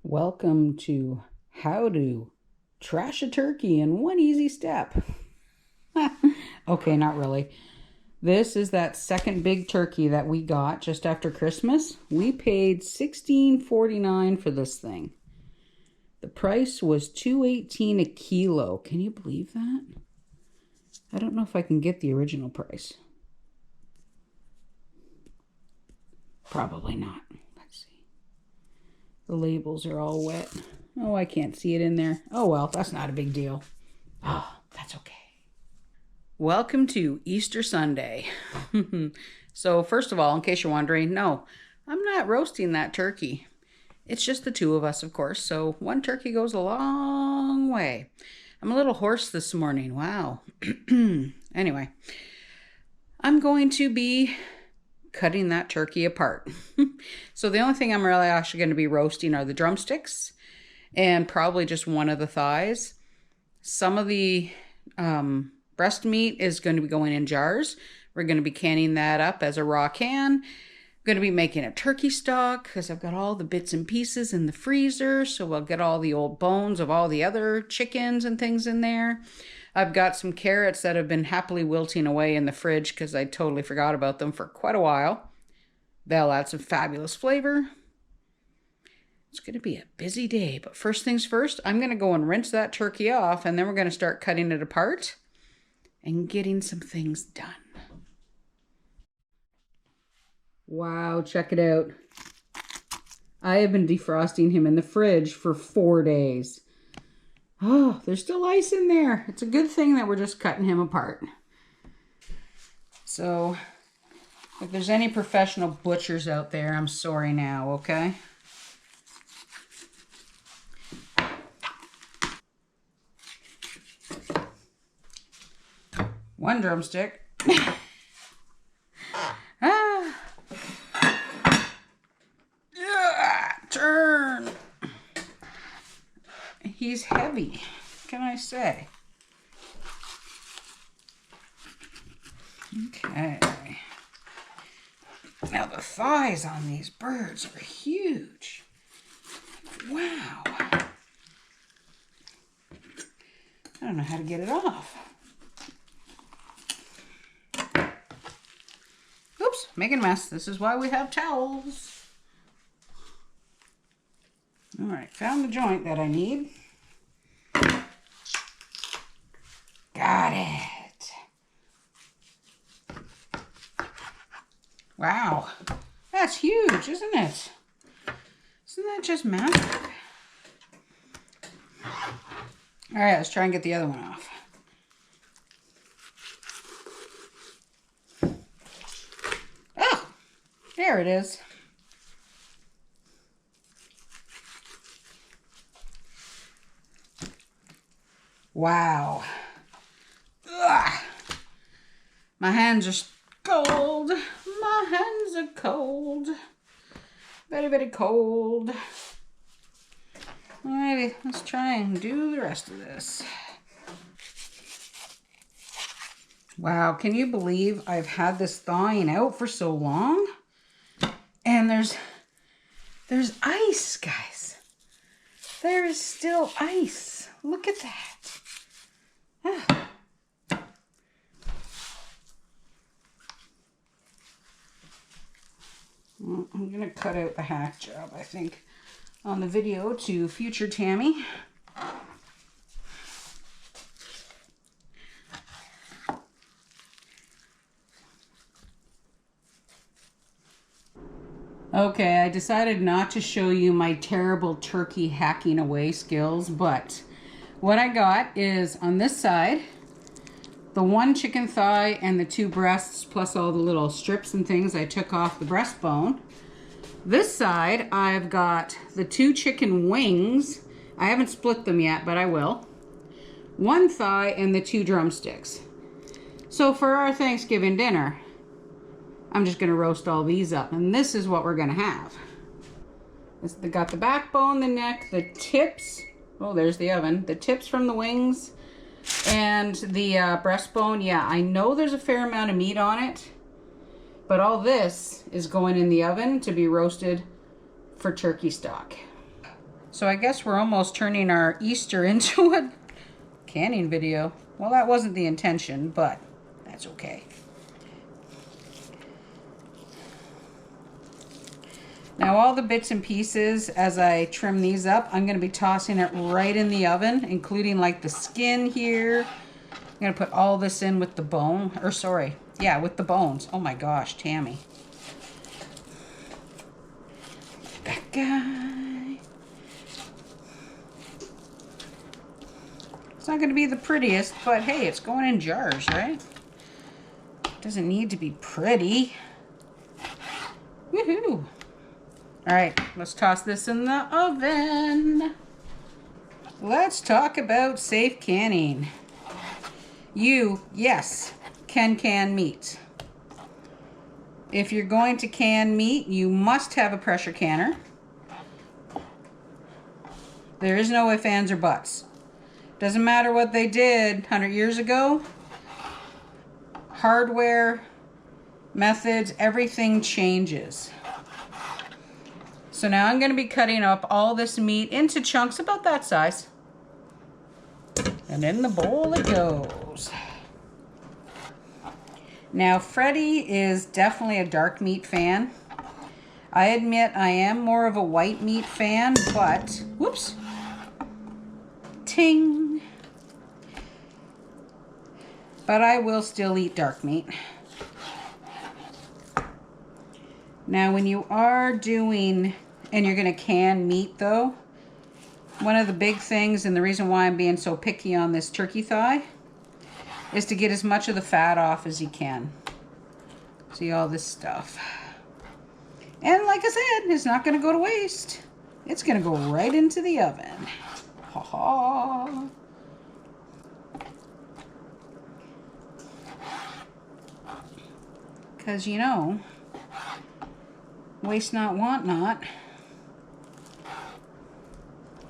Welcome to How to Trash a Turkey in One Easy Step. Okay, not really. This is that second big turkey that we got just after Christmas. We paid $16.49 for this thing. The price was $2.18 a kilo. Can you believe that? I don't know if I can get the original price. Probably not. Let's see. The labels are all wet. Oh, I can't see it in there. Oh, well, that's not a big deal. Oh, that's okay. Welcome to Easter Sunday. So, first of all, in case you're wondering, no, I'm not roasting that turkey. It's just the two of us, of course, so one turkey goes a long way. I'm a little hoarse this morning. Wow. Anyway, I'm going to be cutting that turkey apart. So the only thing I'm really actually going to be roasting are the drumsticks and probably just one of the thighs. Some of the breast meat is going to be going in jars. We're going to be canning that up as a raw can. I'm going to be making a turkey stock because I've got all the bits and pieces in the freezer. So we'll get all the old bones of all the other chickens and things in there. I've got some carrots that have been happily wilting away in the fridge because I totally forgot about them for quite a while. They'll add some fabulous flavor. It's going to be a busy day, but first things first, I'm going to go and rinse that turkey off, and then we're going to start cutting it apart and getting some things done. Wow, check it out. I have been defrosting him in the fridge for 4 days. Oh, there's still ice in there. It's a good thing that we're just cutting him apart. So, if there's any professional butchers out there, I'm sorry now, okay? One drumstick. Turn. He's heavy, can I say? Okay. Now the thighs on these birds are huge. Wow. I don't know how to get it off. Oops, making a mess. This is why we have towels. All right, found the joint that I need. Got it. Wow, that's huge, isn't it? Isn't that just massive? All right, let's try and get the other one off. Oh, there it is. Wow. Ugh. My hands are cold. My hands are cold. Very, very cold. Alrighty, let's try and do the rest of this. Wow, can you believe I've had this thawing out for so long? And there's ice, guys. There is still ice. Look at that. Well, I'm going to cut out the hack job, I think, on the video to future Tammy. Okay, I decided not to show you my terrible turkey hacking away skills, but what I got is on this side, the one chicken thigh and the two breasts, plus all the little strips and things I took off the breastbone. This side, I've got the two chicken wings. I haven't split them yet, but I will. One thigh and the two drumsticks. So for our Thanksgiving dinner, I'm just going to roast all these up, and this is what we're going to have. They got the backbone, the neck, the tips. Oh, there's the oven. The tips from the wings and the breastbone. Yeah, I know there's a fair amount of meat on it, but all this is going in the oven to be roasted for turkey stock. So I guess we're almost turning our Easter into a canning video. Well, that wasn't the intention, but that's okay. Now all the bits and pieces, as I trim these up, I'm going to be tossing it right in the oven, including like the skin here. I'm going to put all this in with the bone, or sorry, yeah, with the bones. Oh my gosh, Tammy. That guy. It's not going to be the prettiest, but hey, it's going in jars, right? Doesn't need to be pretty. Woohoo! All right, let's toss this in the oven. Let's talk about safe canning. You, yes, can meat. If you're going to can meat, you must have a pressure canner. There is no ifs, ands, or buts. Doesn't matter what they did 100 years ago. Hardware, methods, everything changes. So now I'm going to be cutting up all this meat into chunks about that size. And in the bowl it goes. Now Freddie is definitely a dark meat fan. I admit I am more of a white meat fan, but, whoops, ting. But I will still eat dark meat. Now when you are doing, and you're going to can meat though, one of the big things, and the reason why I'm being so picky on this turkey thigh, is to get as much of the fat off as you can. See all this stuff. And like I said, it's not going to go to waste. It's going to go right into the oven. Ha ha. Because, you know, waste not, want not.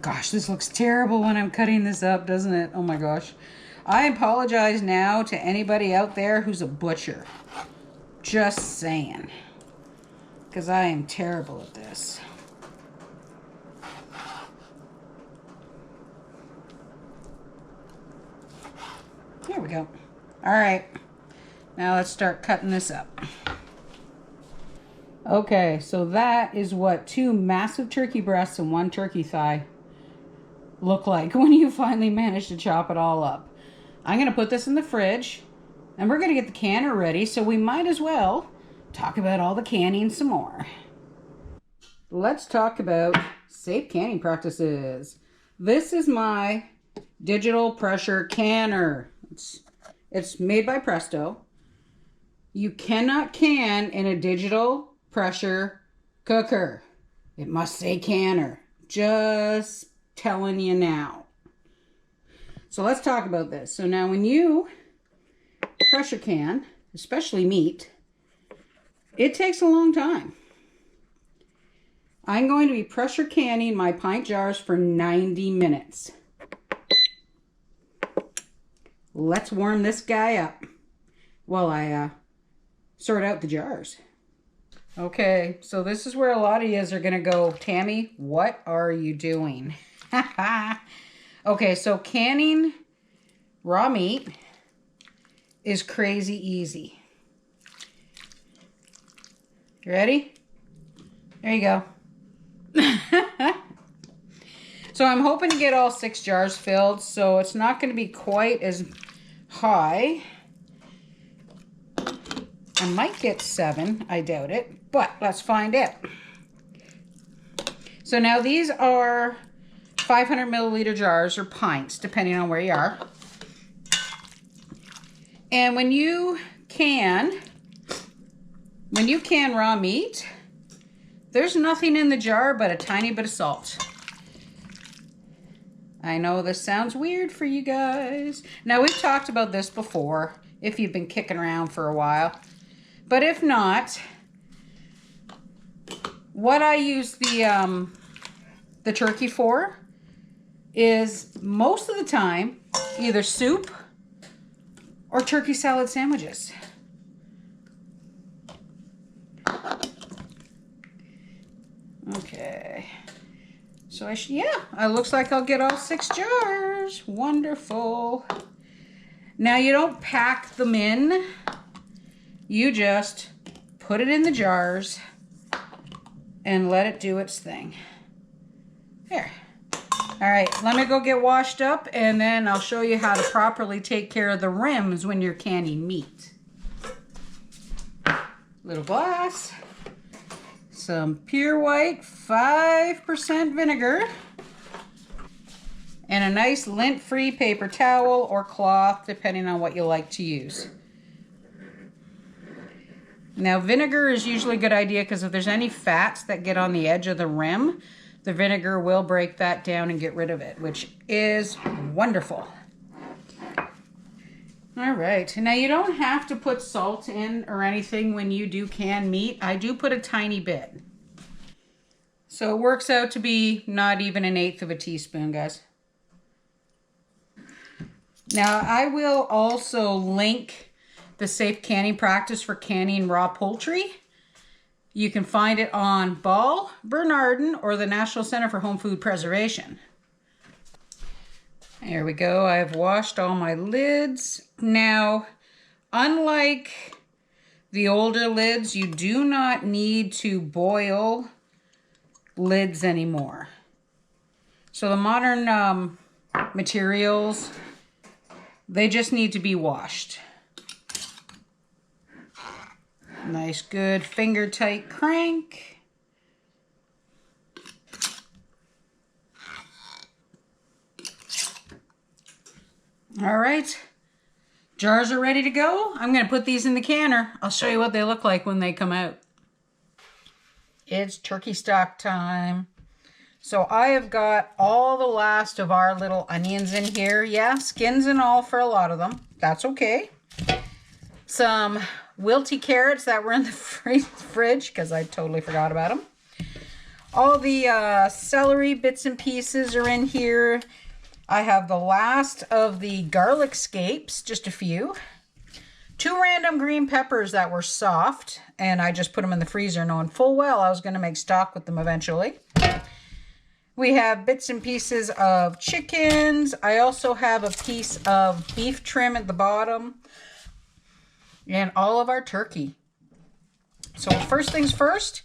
Gosh, this looks terrible when I'm cutting this up, doesn't it? Oh my gosh. I apologize now to anybody out there who's a butcher. Just saying. Because I am terrible at this. There we go. All right. Now let's start cutting this up. Okay, so that is what 2 massive turkey breasts and 1 turkey thigh look like when you finally manage to chop it all up. I'm going to put this in the fridge, and we're going to get the canner ready, so we might as well talk about all the canning some more. Let's talk about safe canning practices. This is my digital pressure canner. It's made by Presto. You cannot can in a digital pressure cooker. It must say canner. Just telling you now. So let's talk about this. So now when you pressure can, especially meat, it takes a long time. I'm going to be pressure canning my pint jars for 90 minutes. Let's warm this guy up while I sort out the jars. Okay, so this is where a lot of yous are going to go, Tammy, what are you doing? Okay, so canning raw meat is crazy easy. You ready? There you go. So I'm hoping to get all 6 jars filled, so it's not going to be quite as high. I might get 7, I doubt it, but let's find out. So now these are 500 milliliter jars or pints, depending on where you are. And when you can raw meat, there's nothing in the jar but a tiny bit of salt. I know this sounds weird for you guys. Now, we've talked about this before, if you've been kicking around for a while. But if not, what I use the turkey for is most of the time either soup or turkey salad sandwiches. Okay. So yeah, it looks like I'll get all 6 jars. Wonderful. Now you don't pack them in. You just put it in the jars and let it do its thing. There. All right, let me go get washed up and then I'll show you how to properly take care of the rims when you're canning meat. Little glass. Some pure white 5% vinegar, and a nice lint-free paper towel or cloth, depending on what you like to use. Now, vinegar is usually a good idea because if there's any fats that get on the edge of the rim, the vinegar will break that down and get rid of it, which is wonderful. All right, now you don't have to put salt in or anything when you do canned meat. I do put a tiny bit. So it works out to be not even 1/8 of a teaspoon, guys. Now I will also link the safe canning practice for canning raw poultry. You can find it on Ball, Bernardin, or the National Center for Home Food Preservation. There we go. I've washed all my lids. Now, unlike the older lids, you do not need to boil lids anymore. So the modern materials, they just need to be washed. Nice, good finger tight crank. All right, jars are ready to go. I'm gonna put these in the canner. I'll show you what they look like when they come out. It's turkey stock time. So I have got all the last of our little onions in here. Yeah, skins and all for a lot of them. That's okay. Some wilty carrots that were in the fridge because I totally forgot about them. All the celery bits and pieces are in here. I have the last of the garlic scapes, just a few. 2 random green peppers that were soft, and I just put them in the freezer knowing full well I was going to make stock with them eventually. We have bits and pieces of chickens. I also have a piece of beef trim at the bottom, and all of our turkey. So first things first,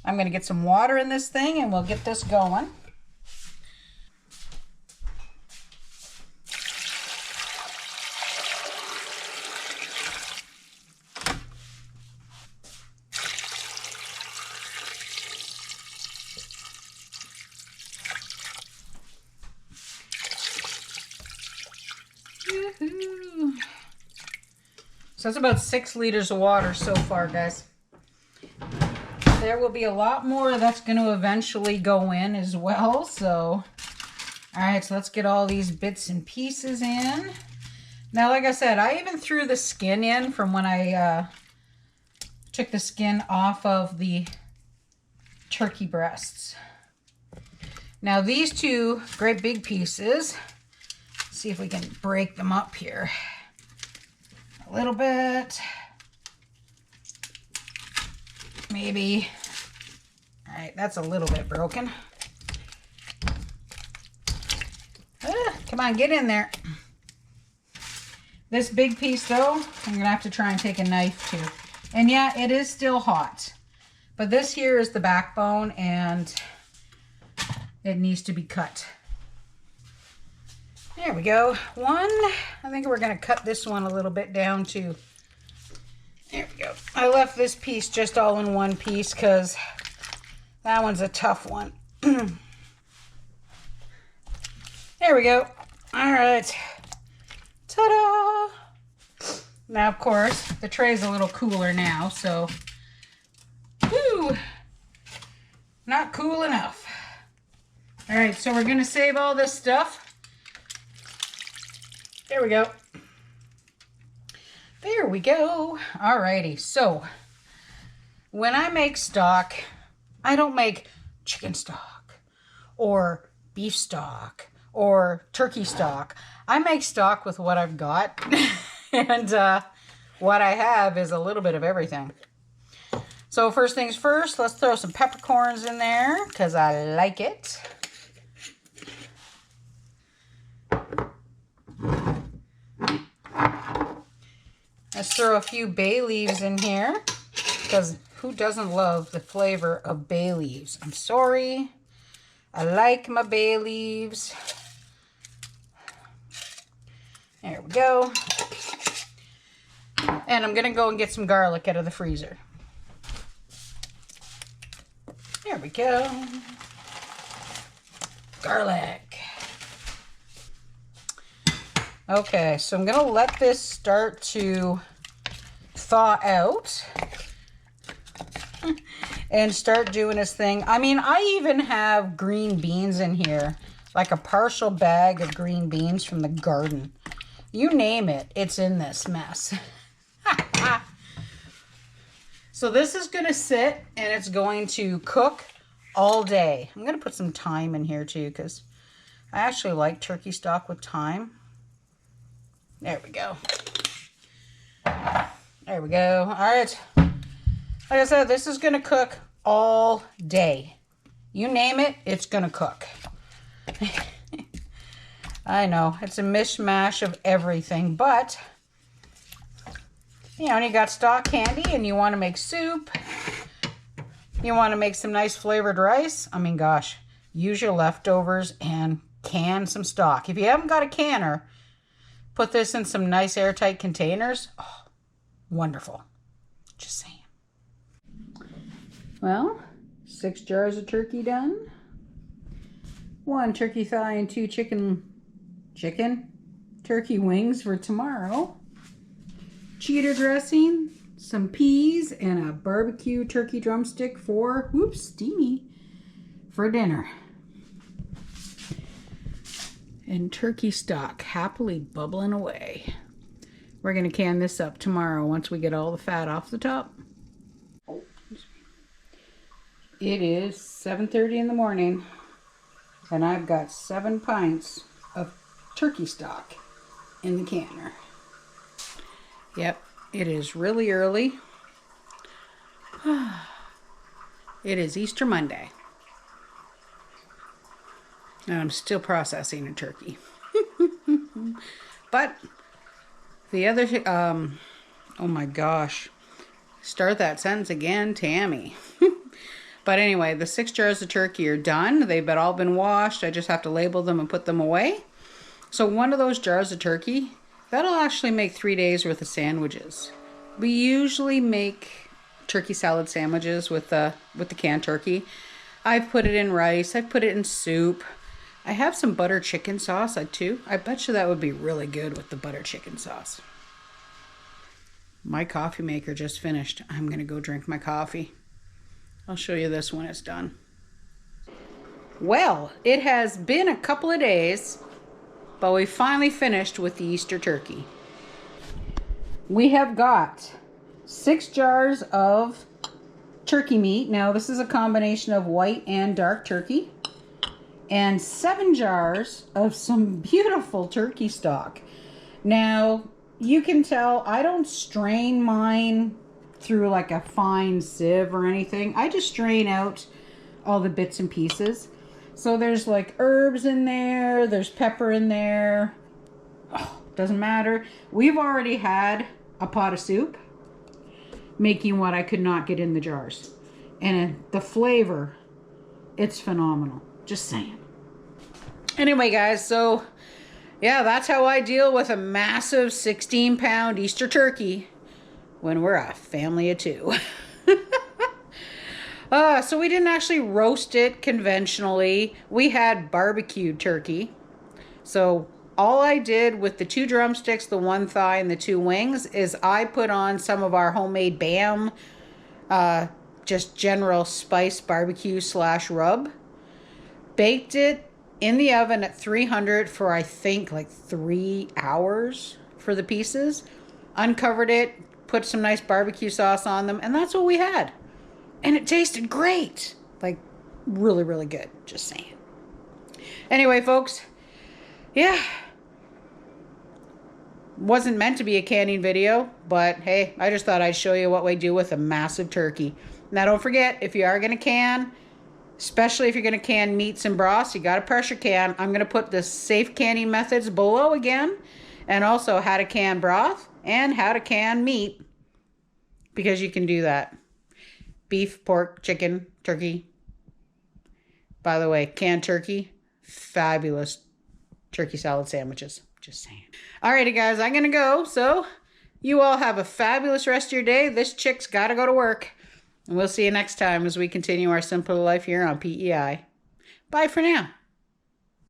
I'm going to get some water in this thing and we'll get this going. So that's about 6 liters of water so far, guys. There will be a lot more that's going to eventually go in as well. So, all right, so let's get all these bits and pieces in. Now, like I said, I even threw the skin in from when I took the skin off of the turkey breasts. Now, these 2 great big pieces, let's see if we can break them up here. A little bit, maybe. All right, that's a little bit broken. Come on, get in there. This big piece though, I'm gonna have to try and take a knife to. And yeah, it is still hot, but this here is the backbone and it needs to be cut. There we go. One, I think we're going to cut this one a little bit down too. There we go. I left this piece just all in one piece because that one's a tough one. There we go. All right. Ta-da! Now, of course, the tray's a little cooler now, so woo, not cool enough. All right, so we're going to save all this stuff. There we go. There we go. Alrighty, so when I make stock, I don't make chicken stock or beef stock or turkey stock. I make stock with what I've got. And what I have is a little bit of everything. So first things first, let's throw some peppercorns in there because I like it. throw a few bay leaves in here, because who doesn't love the flavor of bay leaves? I'm sorry. I like my bay leaves. There we go. And I'm going to go and get some garlic out of the freezer. There we go. Garlic. Okay, so I'm going to let this start to thaw out and start doing its thing. I mean, I even have green beans in here, like a partial bag of green beans from the garden. You name it, it's in this mess. So this is going to sit and it's going to cook all day. I'm going to put some thyme in here too, because I actually like turkey stock with thyme. There we go. There we go. All right. Like I said, this is going to cook all day. You name it, it's going to cook. I know, it's a mishmash of everything, but, you know, you got stock handy and you want to make soup. You want to make some nice flavored rice. I mean, gosh, use your leftovers and can some stock. If you haven't got a canner, put this in some nice airtight containers. Oh, wonderful. Just saying. Well, 6 jars of turkey done. 1 turkey thigh and 2 turkey wings for tomorrow. Cheddar dressing, some peas, and a barbecue turkey drumstick for, whoops, steamy, for dinner. And turkey stock happily bubbling away. We're going to can this up tomorrow once we get all the fat off the top. It is 7:30 in the morning, and I've got 7 pints of turkey stock in the canner. Yep, it is really early. It is Easter Monday. And I'm still processing a turkey. But the other, oh my gosh. Start that sentence again, Tammy. But anyway, the 6 jars of turkey are done. They've all been washed. I just have to label them and put them away. So one of those jars of turkey, that'll actually make 3 days worth of sandwiches. We usually make turkey salad sandwiches with the canned turkey. I've put it in rice. I've put it in soup. I have some butter chicken sauce too. I bet you that would be really good with the butter chicken sauce. My coffee maker just finished. I'm going to go drink my coffee. I'll show you this when it's done. Well, it has been a couple of days, but we finally finished with the Easter turkey. We have got 6 jars of turkey meat. Now, this is a combination of white and dark turkey. And 7 jars of some beautiful turkey stock. Now, you can tell I don't strain mine through like a fine sieve or anything. I just strain out all the bits and pieces. So there's like herbs in there, there's pepper in there. Oh, doesn't matter. We've already had a pot of soup making what I could not get in the jars. And the flavor, it's phenomenal. Just saying. Anyway, guys, so yeah, that's how I deal with a massive 16-pound Easter turkey when we're a family of 2. So we didn't actually roast it conventionally. We had barbecued turkey. So all I did with the 2 drumsticks, the 1 thigh, and the 2 wings is I put on some of our homemade BAM, just general spice barbecue / rub. Baked it in the oven at 300 for I think like 3 hours for the pieces. Uncovered it, put some nice barbecue sauce on them, and that's what we had. And it tasted great. Like, really, really good. Just saying. Anyway, folks, yeah. Wasn't meant to be a canning video, but hey, I just thought I'd show you what we do with a massive turkey. Now, don't forget, if you are going to can, especially if you're going to can meats and broths, you got to pressure can. I'm going to put the safe canning methods below again, and also how to can broth and how to can meat, because you can do that. Beef, pork, chicken, turkey. By the way, canned turkey, fabulous turkey salad sandwiches. Just saying. Alrighty, guys, I'm going to go. So you all have a fabulous rest of your day. This chick's got to go to work. And we'll see you next time as we continue our simple life here on PEI. Bye for now.